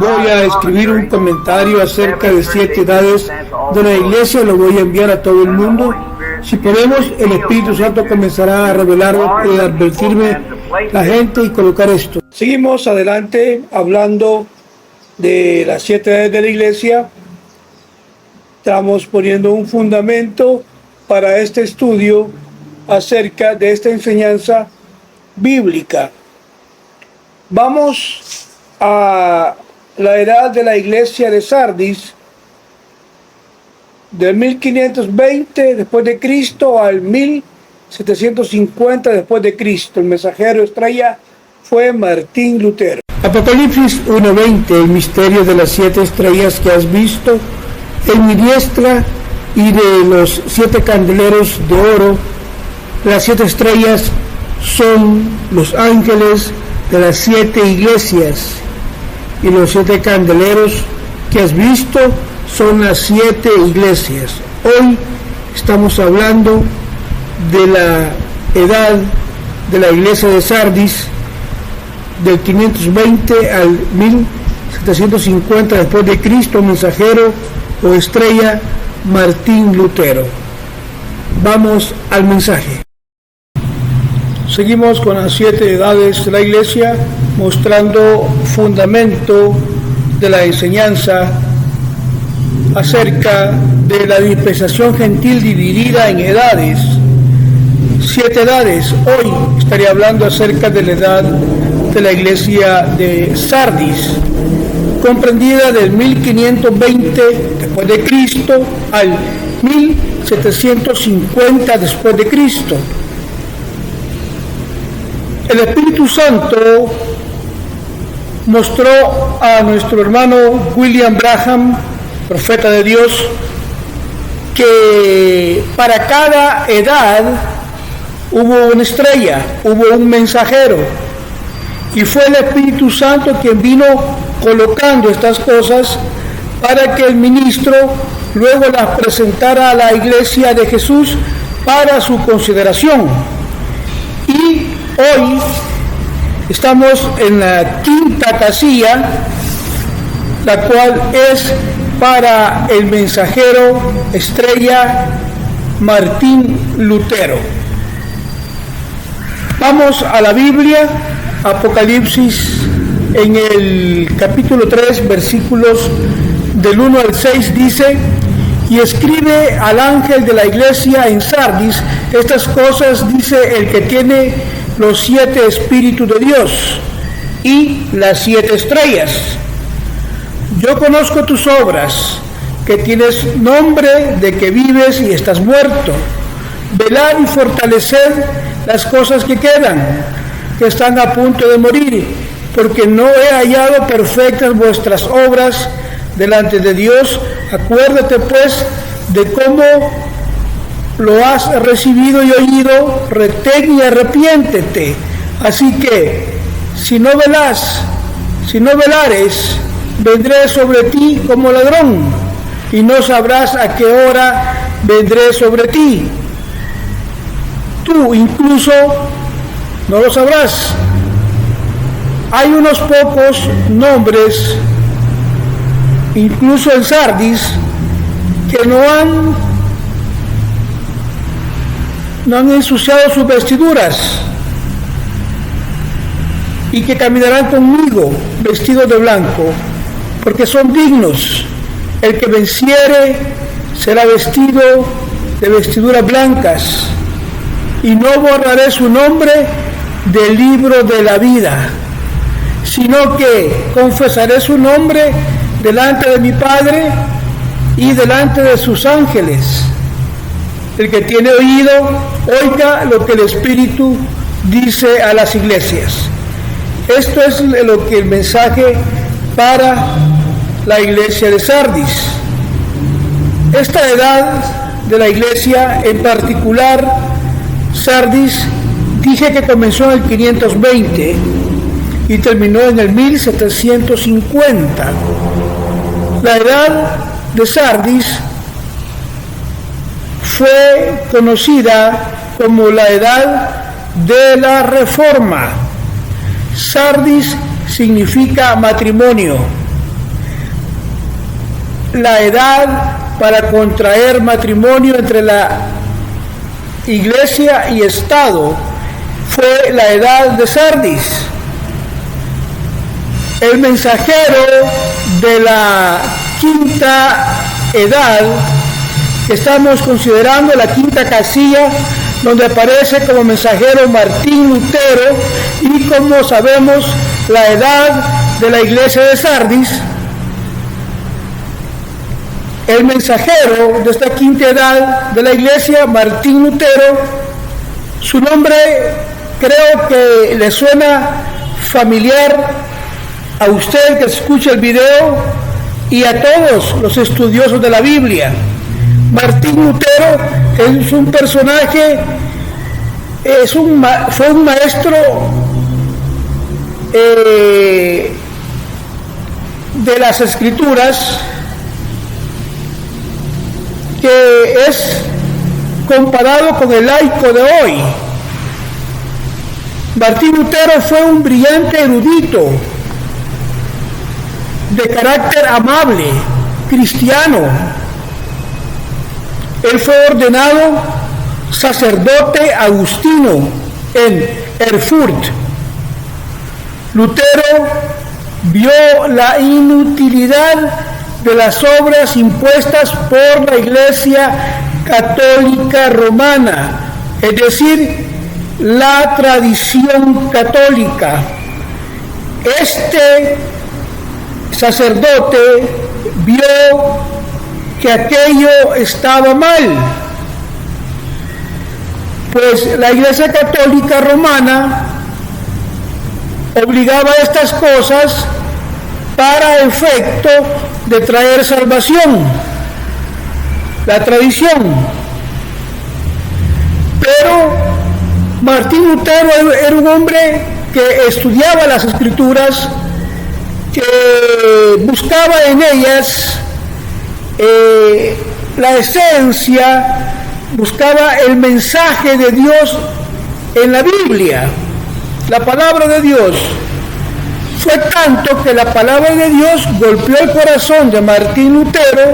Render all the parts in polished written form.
voy a escribir un comentario acerca de 7 edades de la iglesia, lo voy a enviar a todo el mundo. Si podemos, el Espíritu Santo comenzará a revelarlo y a advertirme la gente y colocar esto. Seguimos adelante hablando de las 7 edades de la iglesia. Estamos poniendo un fundamento para este estudio acerca de esta enseñanza bíblica. Vamos a la edad de la iglesia de Sardis, del 1520 después de Cristo al 1750 después de Cristo. El mensajero estrella fue Martín Lutero. Apocalipsis 1:20, el misterio de las 7 estrellas que has visto en mi diestra y de los 7 candeleros de oro. Las 7 estrellas son los ángeles de las 7 iglesias, y los 7 candeleros que has visto son las 7 iglesias. Hoy estamos hablando de la edad de la iglesia de Sardis, del 520 al 1750 después de Cristo, mensajero o estrella Martín Lutero. Vamos al mensaje. Seguimos con las 7 edades de la iglesia, mostrando fundamento de la enseñanza acerca de la dispensación gentil dividida en edades. 7 edades. Hoy estaré hablando acerca de la edad de la iglesia de Sardis, comprendida del 1520 después de Cristo al 1750 después de Cristo. El Espíritu Santo mostró a nuestro hermano William Branham, profeta de Dios, que para cada edad hubo una estrella, hubo un mensajero, y fue el Espíritu Santo quien vino colocando estas cosas para que el ministro luego las presentara a la iglesia de Jesús para su consideración. Y hoy estamos en la 5ª casilla, la cual es para el mensajero estrella Martín Lutero. Vamos a la Biblia, Apocalipsis, en el capítulo 3, versículos del 1 al 6, dice: y escribe al ángel de la iglesia en Sardis, estas cosas dice el que tiene los 7 espíritus de Dios y las 7 estrellas. Yo conozco tus obras, que tienes nombre de que vives y estás muerto. Velad y fortaleced las cosas que quedan, que están a punto de morir, porque no he hallado perfectas vuestras obras delante de Dios. Acuérdate pues de cómo lo has recibido y oído, retén y arrepiéntete. Así que, si no velares, vendré sobre ti como ladrón, y no sabrás a qué hora vendré sobre ti. Tú incluso no lo sabrás. Hay unos pocos nombres, incluso en Sardis, que no han ensuciado sus vestiduras y que caminarán conmigo vestidos de blanco, porque son dignos. El que venciere será vestido de vestiduras blancas, y no borraré su nombre del libro de la vida, sino que confesaré su nombre delante de mi Padre y delante de sus ángeles. El que tiene oído, oiga lo que el Espíritu dice a las iglesias. Esto es lo que el mensaje para la iglesia de Sardis. Esta edad de la iglesia, en particular Sardis, dije que comenzó en el 520 y terminó en el 1750. La edad de Sardis fue conocida como la edad de la Reforma. Sardis significa matrimonio, la edad para contraer matrimonio entre la iglesia y Estado fue la edad de Sardis. El mensajero de la quinta edad, que estamos considerando la quinta casilla, donde aparece como mensajero Martín Lutero, y como sabemos la edad de la iglesia de Sardis, el mensajero de esta quinta edad de la iglesia, Martín Lutero, su nombre creo que le suena familiar a usted que escucha el video y a todos los estudiosos de la Biblia. Martín Lutero es un personaje, fue un maestro de las Escrituras, que es comparado con el laico de hoy. Martín Lutero fue un brillante erudito, de carácter amable, cristiano. Él fue ordenado sacerdote agustino en Erfurt. Lutero vio la inutilidad de las obras impuestas por la Iglesia Católica Romana, es decir, la tradición católica. Este sacerdote vio que aquello estaba mal, pues la Iglesia Católica Romana obligaba a estas cosas para efecto de traer salvación, la tradición. Pero Martín Lutero era un hombre que estudiaba las Escrituras, que buscaba en ellas la esencia, buscaba el mensaje de Dios en la Biblia, la palabra de Dios. Fue tanto que la palabra de Dios golpeó el corazón de Martín Lutero,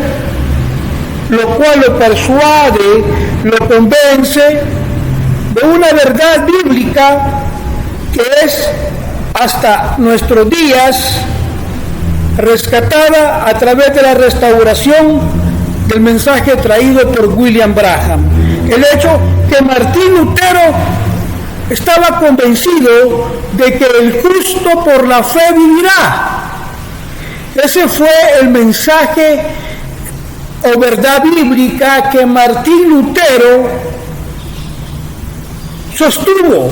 lo cual lo persuade, lo convence de una verdad bíblica que es hasta nuestros días rescatada a través de la restauración del mensaje traído por William Branham. El hecho que Martín Lutero estaba convencido de que el justo por la fe vivirá. Ese fue el mensaje o verdad bíblica que Martín Lutero sostuvo.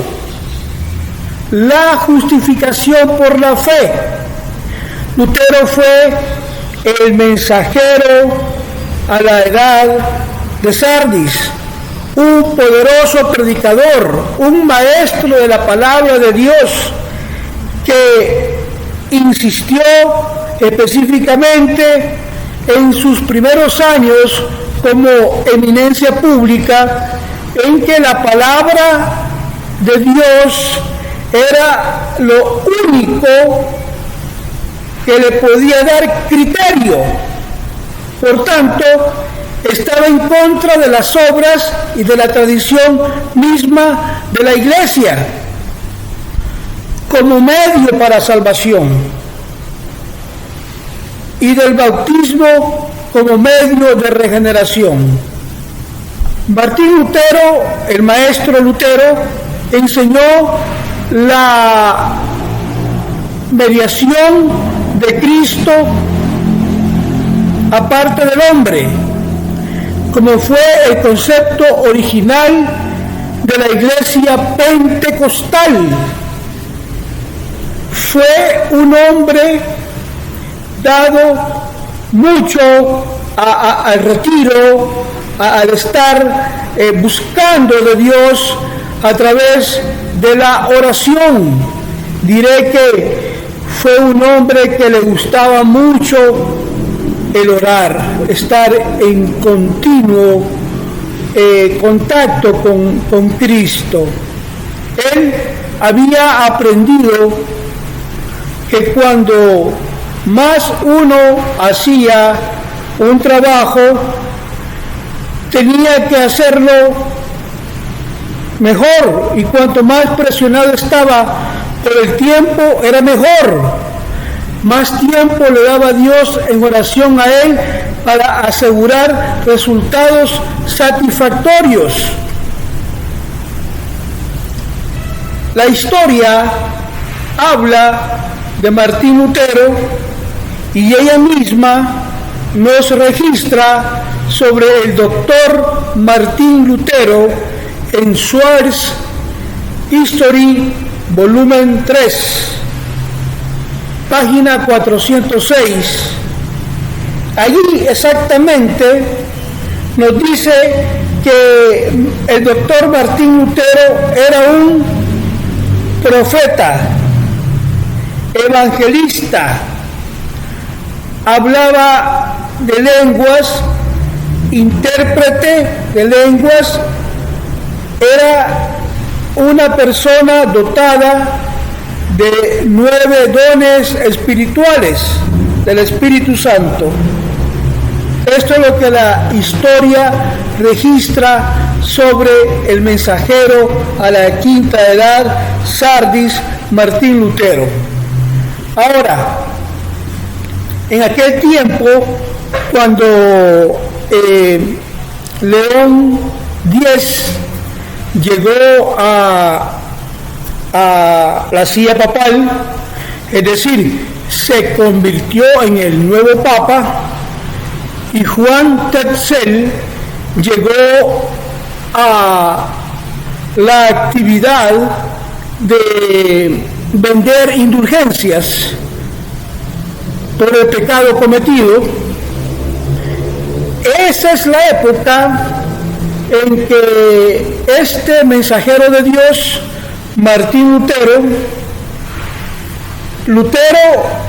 La justificación por la fe. Lutero fue el mensajero a la edad de Sardis, un poderoso predicador, un maestro de la palabra de Dios, que insistió específicamente en sus primeros años como eminencia pública en que la palabra de Dios era lo único que le podía dar criterio. Por tanto, estaba en contra de las obras y de la tradición misma de la Iglesia como medio para salvación, y del bautismo como medio de regeneración. Martín Lutero, el maestro Lutero, enseñó la mediación de Cristo aparte del hombre, como fue el concepto original de la iglesia pentecostal. Fue un hombre dado mucho al retiro, al estar buscando de Dios a través de la oración. Diré que fue un hombre que le gustaba mucho el orar, estar en continuo contacto con Cristo. Él había aprendido que cuando más uno hacía un trabajo, tenía que hacerlo mejor, y cuanto más presionado estaba por el tiempo, era mejor. Más tiempo le daba Dios en oración a él para asegurar resultados satisfactorios. La historia habla de Martín Lutero y ella misma nos registra sobre el doctor Martín Lutero en Schwarz History, volumen 3, página 406. Allí exactamente nos dice que el doctor Martín Lutero era un profeta, evangelista, hablaba de lenguas, intérprete de lenguas, era una persona dotada de 9 dones espirituales del Espíritu Santo. Esto es lo que la historia registra sobre el mensajero a la quinta edad, Sardis, Martín Lutero. Ahora, en aquel tiempo, cuando León X llegó a la silla papal, es decir, se convirtió en el nuevo papa, y Juan Tetzel llegó a la actividad de vender indulgencias por el pecado cometido. Esa es la época en que este mensajero de Dios, Martín Lutero,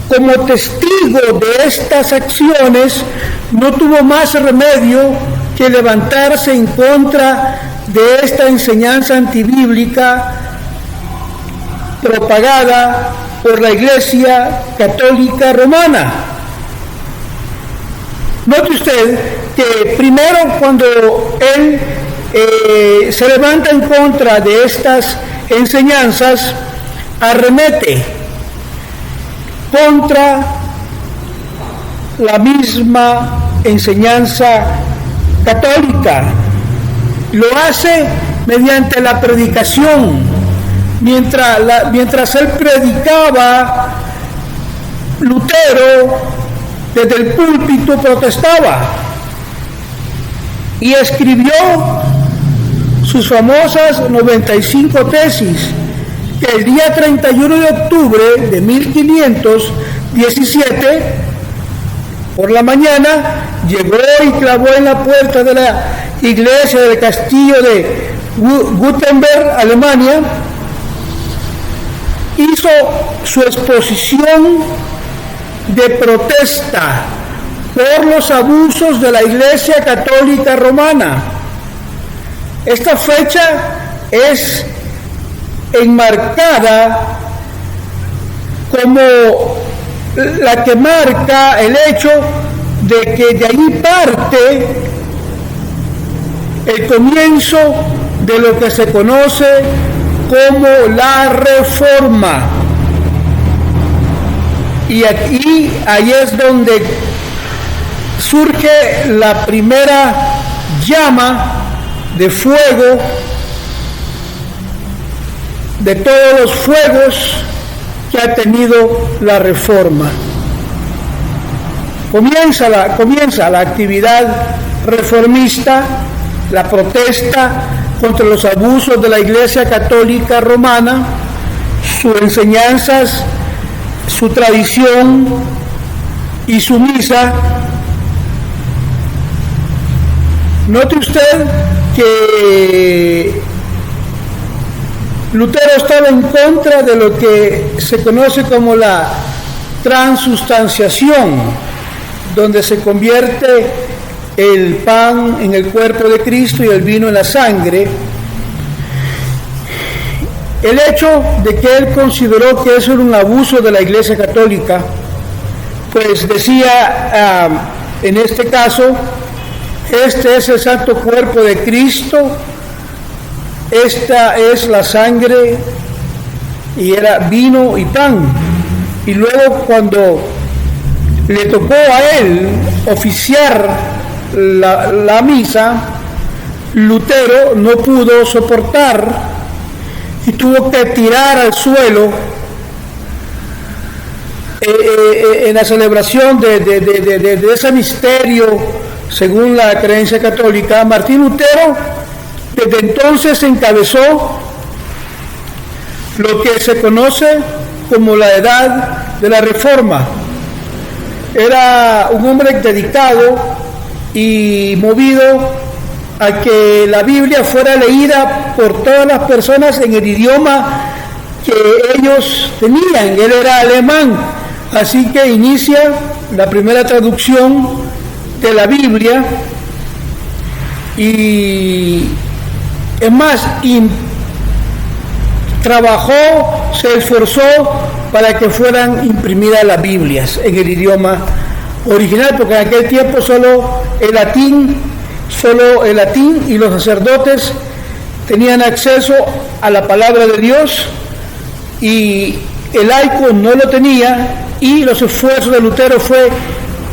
como testigo de estas acciones, no tuvo más remedio que levantarse en contra de esta enseñanza antibíblica propagada por la Iglesia Católica Romana. Note usted que primero, cuando él se levanta en contra de estas enseñanzas, arremete contra la misma enseñanza católica. Lo hace mediante la predicación. Mientras él predicaba, Lutero desde el púlpito protestaba y escribió sus famosas 95 tesis, que el día 31 de octubre de 1517, por la mañana, llegó y clavó en la puerta de la iglesia del castillo de Gutenberg, Alemania. Hizo su exposición de protesta por los abusos de la Iglesia Católica Romana. Esta fecha es enmarcada como la que marca el hecho de que de ahí parte el comienzo de lo que se conoce como la Reforma. Y ahí es donde surge la primera llama de fuego de todos los fuegos que ha tenido la Reforma. Comienza la actividad reformista, la protesta contra los abusos de la Iglesia Católica Romana, sus enseñanzas, su tradición y su misa. Note usted que Lutero estaba en contra de lo que se conoce como la transustanciación, donde se convierte el pan en el cuerpo de Cristo y el vino en la sangre. El hecho de que él consideró que eso era un abuso de la Iglesia Católica, pues decía En este caso, este es el santo cuerpo de Cristo, esta es la sangre, y era vino y pan. Y luego, cuando le tocó a él oficiar la misa, Lutero no pudo soportar y tuvo que tirar al suelo en la celebración de ese misterio, según la creencia católica. Martín Lutero desde entonces encabezó lo que se conoce como la Edad de la Reforma. Era un hombre dedicado y movido a que la Biblia fuera leída por todas las personas en el idioma que ellos tenían. Él era alemán, así que inicia la primera traducción de la Biblia, y es más, trabajó, se esforzó para que fueran imprimidas las Biblias en el idioma original, porque en aquel tiempo solo el latín y los sacerdotes tenían acceso a la palabra de Dios, y el laico no lo tenía, y los esfuerzos de Lutero fue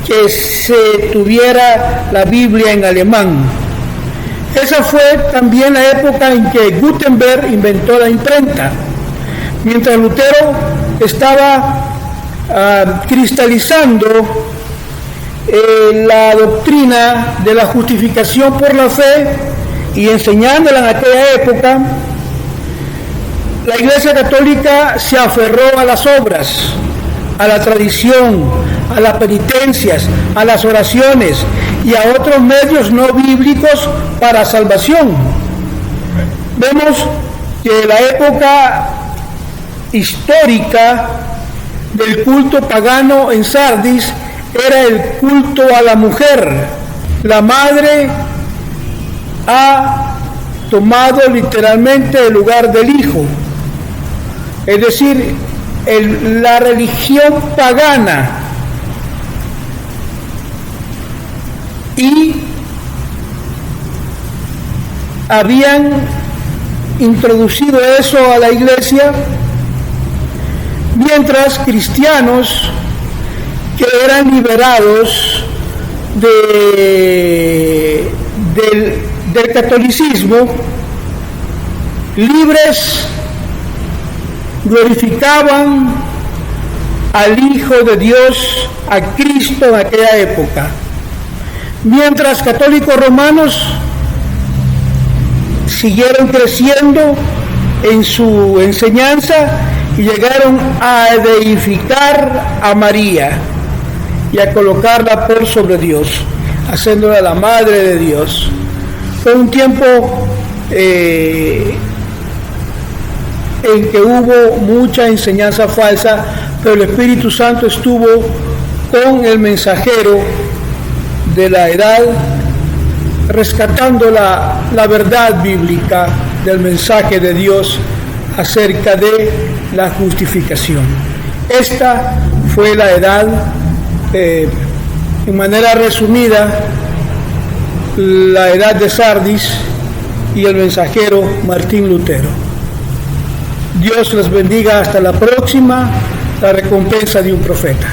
que se tuviera la Biblia en alemán. Esa fue también la época en que Gutenberg inventó la imprenta. Mientras Lutero estaba cristalizando la doctrina de la justificación por la fe y enseñándola en aquella época, la Iglesia Católica se aferró a las obras, a la tradición, a las penitencias, a las oraciones y a otros medios no bíblicos para salvación. Vemos que la época histórica del culto pagano en Sardis era el culto a la mujer. La madre ha tomado literalmente el lugar del hijo, es decir, la religión pagana, y habían introducido eso a la iglesia, mientras cristianos que eran liberados del catolicismo, libres, glorificaban al Hijo de Dios, a Cristo en aquella época, mientras católicos romanos siguieron creciendo en su enseñanza y llegaron a deificar a María y a colocarla por sobre Dios, haciéndola la madre de Dios. Fue un tiempo en que hubo mucha enseñanza falsa, pero el Espíritu Santo estuvo con el mensajero de la edad, rescatando la verdad bíblica del mensaje de Dios acerca de la justificación. Esta fue la edad, en manera resumida, la edad de Sardis y el mensajero Martín Lutero. Dios les bendiga. Hasta la próxima, la recompensa de un profeta.